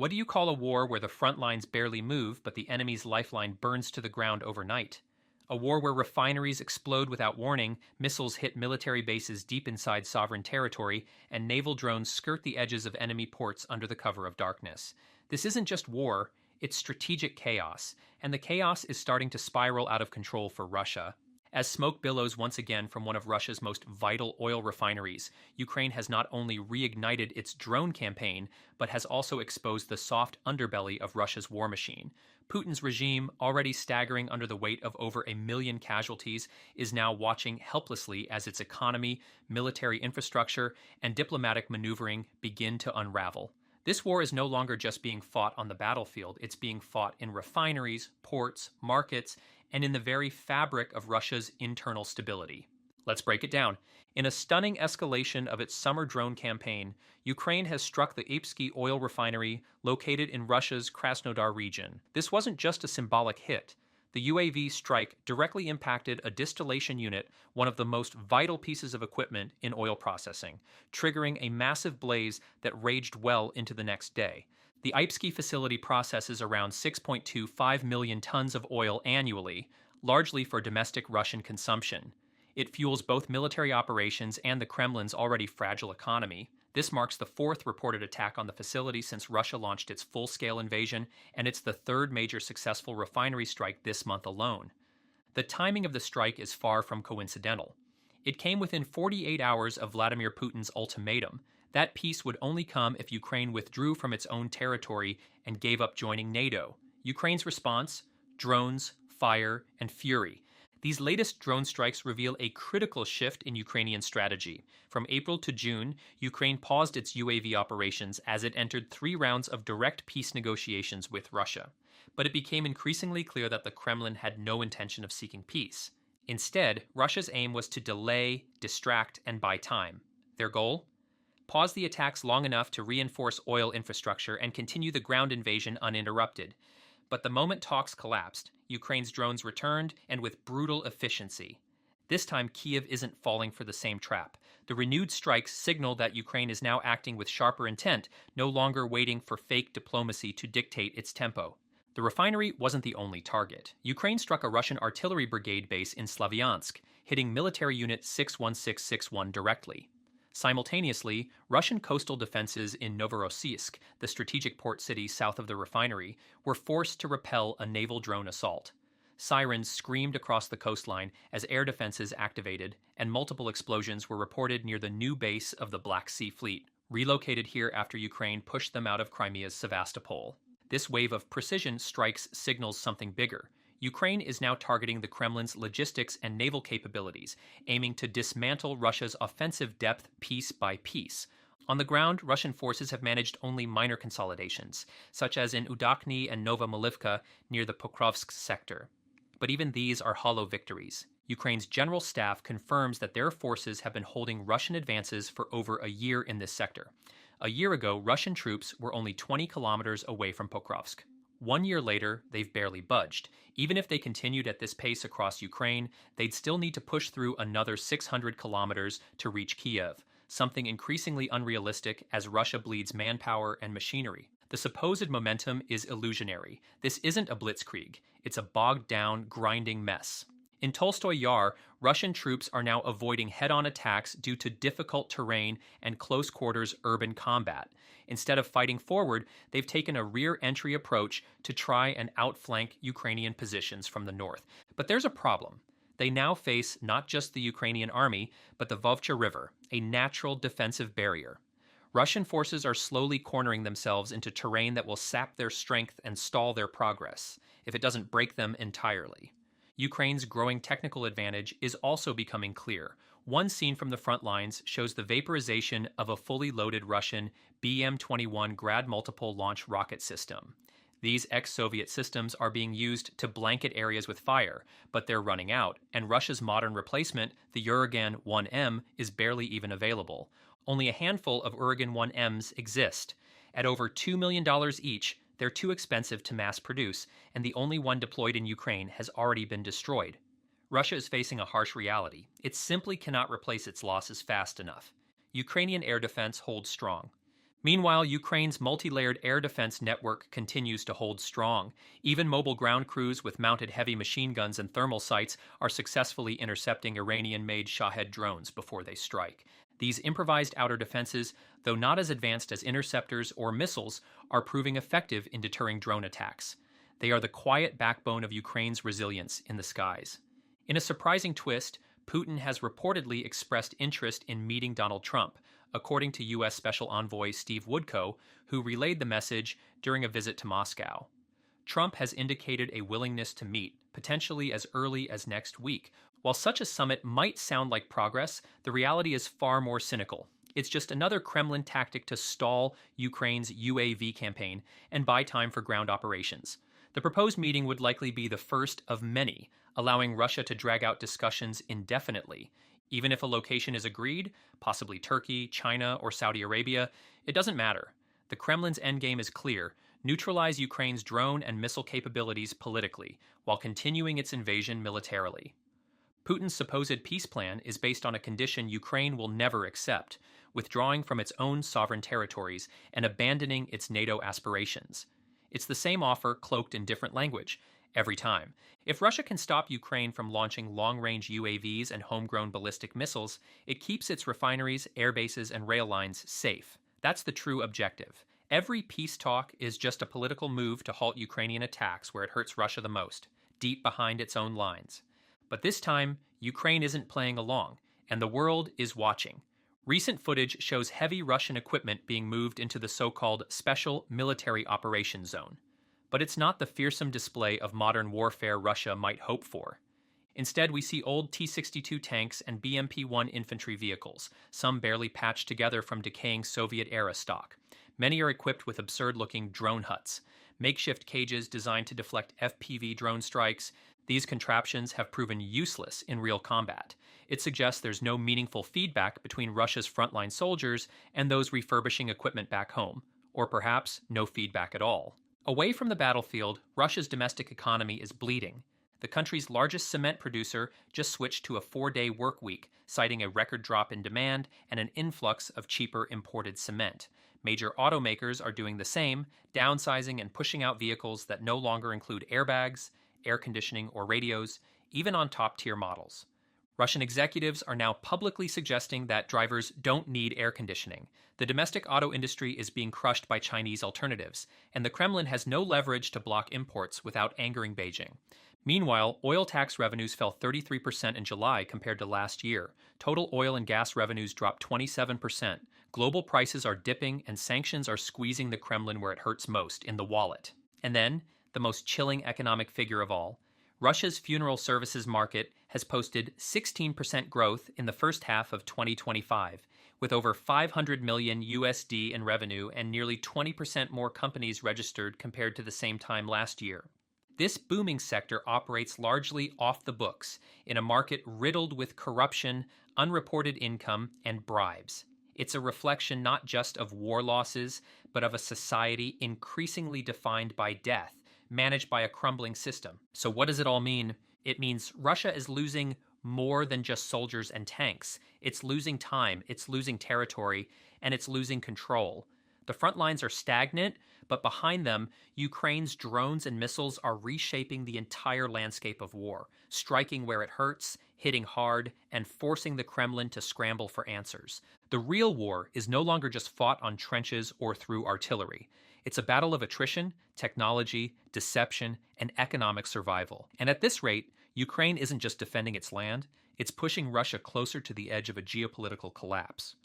What do you call a war where the front lines barely move, but the enemy's lifeline burns to the ground overnight? A war where refineries explode without warning, missiles hit military bases deep inside sovereign territory, and naval drones skirt the edges of enemy ports under the cover of darkness. This isn't just war, it's strategic chaos, and the chaos is starting to spiral out of control for Russia. As smoke billows once again from one of Russia's most vital oil refineries, Ukraine has not only reignited its drone campaign, but has also exposed the soft underbelly of Russia's war machine. Putin's regime, already staggering under the weight of over 1 million casualties, is now watching helplessly as its economy, military infrastructure, and diplomatic maneuvering begin to unravel. This war is no longer just being fought on the battlefield, it's being fought in refineries, ports, markets, and in the very fabric of Russia's internal stability. Let's break it down. In a stunning escalation of its summer drone campaign, Ukraine has struck the Eypsky oil refinery located in Russia's Krasnodar region. This wasn't just a symbolic hit. The UAV strike directly impacted a distillation unit, one of the most vital pieces of equipment in oil processing, triggering a massive blaze that raged well into the next day. The Eypsky facility processes around 6.25 million tons of oil annually, largely for domestic Russian consumption. It fuels both military operations and the Kremlin's already fragile economy. This marks the fourth reported attack on the facility since Russia launched its full-scale invasion, and it's the third major successful refinery strike this month alone. The timing of the strike is far from coincidental. It came within 48 hours of Vladimir Putin's ultimatum. That peace would only come if Ukraine withdrew from its own territory and gave up joining NATO. Ukraine's response? Drones, fire, and fury. These latest drone strikes reveal a critical shift in Ukrainian strategy. From April to June, Ukraine paused its UAV operations as it entered 3 rounds of direct peace negotiations with Russia. But it became increasingly clear that the Kremlin had no intention of seeking peace. Instead, Russia's aim was to delay, distract, and buy time. Their goal? Pause the attacks long enough to reinforce oil infrastructure and continue the ground invasion uninterrupted. But the moment talks collapsed, Ukraine's drones returned, and with brutal efficiency. This time, Kyiv isn't falling for the same trap. The renewed strikes signal that Ukraine is now acting with sharper intent, no longer waiting for fake diplomacy to dictate its tempo. The refinery wasn't the only target. Ukraine struck a Russian artillery brigade base in Slavyansk, hitting military unit 61661 directly. Simultaneously, Russian coastal defenses in Novorossiysk, the strategic port city south of the refinery, were forced to repel a naval drone assault. Sirens screamed across the coastline as air defenses activated, and multiple explosions were reported near the new base of the Black Sea Fleet, relocated here after Ukraine pushed them out of Crimea's Sevastopol. This wave of precision strikes signals something bigger. Ukraine is now targeting the Kremlin's logistics and naval capabilities, aiming to dismantle Russia's offensive depth piece by piece. On the ground, Russian forces have managed only minor consolidations, such as in Udakny and Novomilivka near the Pokrovsk sector. But even these are hollow victories. Ukraine's general staff confirms that their forces have been holding Russian advances for over a year in this sector. A year ago, Russian troops were only 20 kilometers away from Pokrovsk. 1 year later, they've barely budged. Even if they continued at this pace across Ukraine, they'd still need to push through another 600 kilometers to reach Kyiv, something increasingly unrealistic as Russia bleeds manpower and machinery. The supposed momentum is illusionary. This isn't a blitzkrieg. It's a bogged-down, grinding mess. In Tolstoy Yar, Russian troops are now avoiding head-on attacks due to difficult terrain and close-quarters urban combat. Instead of fighting forward, they've taken a rear-entry approach to try and outflank Ukrainian positions from the north. But there's a problem. They now face not just the Ukrainian army, but the Vovcha River, a natural defensive barrier. Russian forces are slowly cornering themselves into terrain that will sap their strength and stall their progress, if it doesn't break them entirely. Ukraine's growing technical advantage is also becoming clear. One scene from the front lines shows the vaporization of a fully loaded Russian BM-21 Grad multiple launch rocket system. These ex-Soviet systems are being used to blanket areas with fire, but they're running out, and Russia's modern replacement, the Uragan 1M, is barely even available. Only a handful of Uragan 1Ms exist. At over $2 million each, they're too expensive to mass produce, and the only one deployed in Ukraine has already been destroyed. Russia is facing a harsh reality. It simply cannot replace its losses fast enough. Ukrainian air defense holds strong. Meanwhile, Ukraine's multi-layered air defense network continues to hold strong. Even mobile ground crews with mounted heavy machine guns and thermal sights are successfully intercepting Iranian-made Shahed drones before they strike. These improvised outer defenses, though not as advanced as interceptors or missiles, are proving effective in deterring drone attacks. They are the quiet backbone of Ukraine's resilience in the skies. In a surprising twist, Putin has reportedly expressed interest in meeting Donald Trump, according to U.S. Special Envoy Steve Woodcoe, who relayed the message during a visit to Moscow. Trump has indicated a willingness to meet, potentially as early as next week. While such a summit might sound like progress, the reality is far more cynical. It's just another Kremlin tactic to stall Ukraine's UAV campaign and buy time for ground operations. The proposed meeting would likely be the first of many, allowing Russia to drag out discussions indefinitely. Even if a location is agreed, possibly Turkey, China, or Saudi Arabia, it doesn't matter. The Kremlin's endgame is clear: neutralize Ukraine's drone and missile capabilities politically, while continuing its invasion militarily. Putin's supposed peace plan is based on a condition Ukraine will never accept: withdrawing from its own sovereign territories and abandoning its NATO aspirations. It's the same offer cloaked in different language, every time. If Russia can stop Ukraine from launching long-range UAVs and homegrown ballistic missiles, it keeps its refineries, air bases, and rail lines safe. That's the true objective. Every peace talk is just a political move to halt Ukrainian attacks where it hurts Russia the most, deep behind its own lines. But this time, Ukraine isn't playing along, and the world is watching. Recent footage shows heavy Russian equipment being moved into the so-called Special Military Operations Zone. But it's not the fearsome display of modern warfare Russia might hope for. Instead, we see old T-62 tanks and BMP-1 infantry vehicles, some barely patched together from decaying Soviet-era stock. Many are equipped with absurd-looking drone huts, makeshift cages designed to deflect FPV drone strikes. These contraptions have proven useless in real combat. It suggests there's no meaningful feedback between Russia's frontline soldiers and those refurbishing equipment back home, or perhaps no feedback at all. Away from the battlefield, Russia's domestic economy is bleeding. The country's largest cement producer just switched to a 4-day work week, citing a record drop in demand and an influx of cheaper imported cement. Major automakers are doing the same, downsizing and pushing out vehicles that no longer include airbags, air conditioning, or radios, even on top-tier models. Russian executives are now publicly suggesting that drivers don't need air conditioning. The domestic auto industry is being crushed by Chinese alternatives, and the Kremlin has no leverage to block imports without angering Beijing. Meanwhile, oil tax revenues fell 33% in July compared to last year. Total oil and gas revenues dropped 27%. Global prices are dipping, and sanctions are squeezing the Kremlin where it hurts most, in the wallet. And then, the most chilling economic figure of all, Russia's funeral services market has posted 16% growth in the first half of 2025, with over 500 million USD in revenue and nearly 20% more companies registered compared to the same time last year. This booming sector operates largely off the books, in a market riddled with corruption, unreported income, and bribes. It's a reflection not just of war losses, but of a society increasingly defined by death, managed by a crumbling system. So what does it all mean? It means Russia is losing more than just soldiers and tanks. It's losing time, it's losing territory, and it's losing control. The front lines are stagnant, but behind them, Ukraine's drones and missiles are reshaping the entire landscape of war, striking where it hurts, hitting hard, and forcing the Kremlin to scramble for answers. The real war is no longer just fought on trenches or through artillery. It's a battle of attrition, technology, deception, and economic survival. And at this rate, Ukraine isn't just defending its land, it's pushing Russia closer to the edge of a geopolitical collapse.